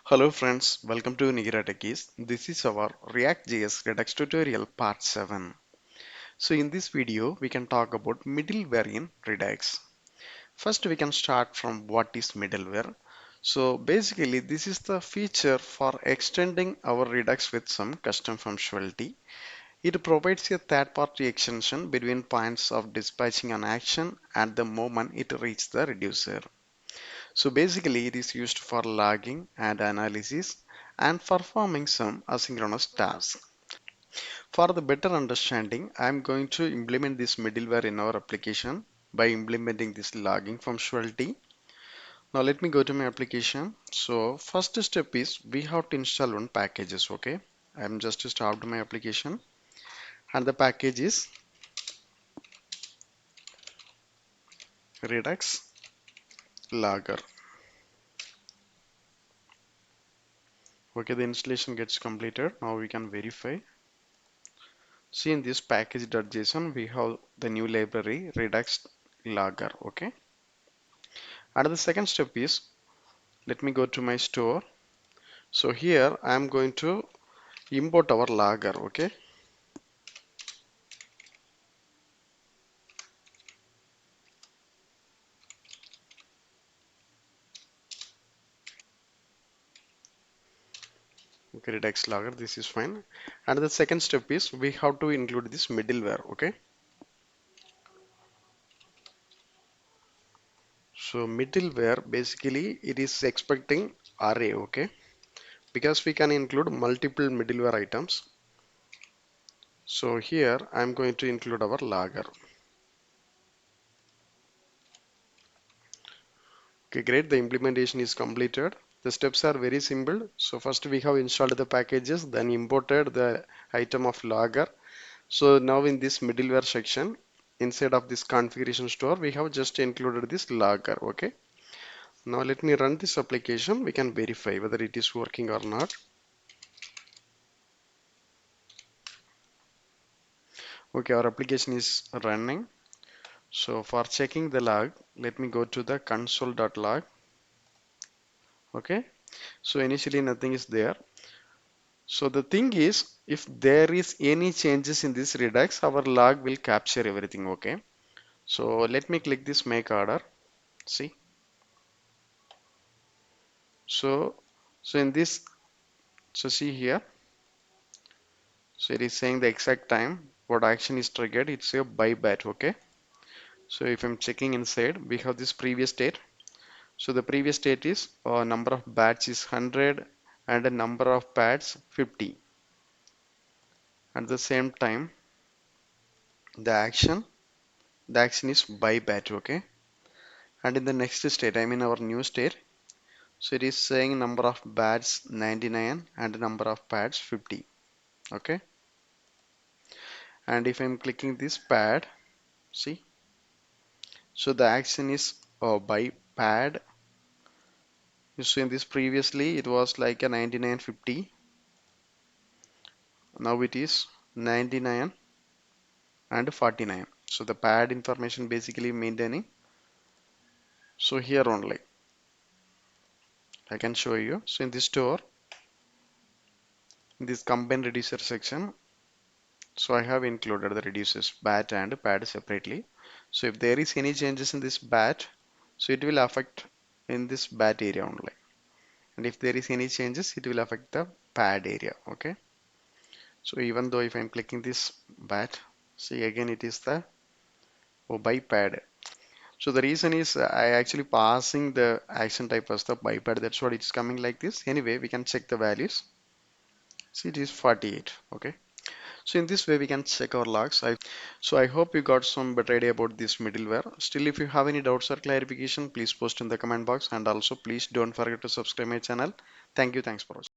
Hello friends, welcome to Nihira Techiees. This is our React.js Redux tutorial part 7. So in this video, we can talk about middleware in Redux. First, we can start from what is middleware. So basically, this is the feature for extending our Redux with some custom functionality. It provides a third-party extension between points of dispatching an action at the moment it reaches the reducer. So basically it is used for logging and analysis and performing some asynchronous tasks. For the better understanding, I am going to implement this middleware in our application by implementing this logging functionality. Now let me go to my application. So first step is we have to install one packages. Okay, I am just stopped my application and the package is Redux Logger. Okay, the installation gets completed. Now we can verify. See in this package.json we have the new library Redux Logger. Okay, and the second step is let me go to my store. So here I am going to import our logger. Okay, Redux Logger, this is fine. And the second step is we have to include this middleware. Okay, so middleware basically it is expecting array. Okay, because we can include multiple middleware items. So here I am going to include our logger. Okay, great. The implementation is completed. The steps are very simple. So first we have installed the packages, then imported the item of logger. So now in this middleware section, inside of this configuration store, we have just included this logger. Okay. Now let me run this application. We can verify whether it is working or not. Okay, our application is running. So for checking the log, let me go to the console.log. Okay. So initially nothing is there. So the thing is, if there is any changes in this Redux, our log will capture everything. Okay. So let me click this make order. See. So, so in this, so see here. So it is saying the exact time what action is triggered. It's a by batch. Okay. So if I'm checking inside, we have this previous state. So the previous state is number of bats is 100 and the number of pads 50. At the same time, the action, the action is by batch. Okay. And in the next state, I mean our new state, so it is saying number of bats 99 and number of pads 50. Okay, and if I'm clicking this pad, see, so the action is by pad. You see in this previously it was like a 9950. Now it is 99 and 49. So the pad information basically maintaining. So here only I can show you. So in this store, in this combine reducer section, so I have included the reduces bat and pad separately. So if there is any changes in this bat, so it will affect in this bat area only. And if there is any changes, it will affect the pad area. Okay. So even though if I'm clicking this bat, see again it is the by pad. So the reason is I actually passing the action type as the bypad. That's what it's coming like this. Anyway, we can check the values. See it is 48. Okay. So in this way we can check our logs. So I hope you got some better idea about this middleware. Still, if you have any doubts or clarification, please post in the comment box, and also please don't forget to subscribe my channel. Thank you. Thanks for watching.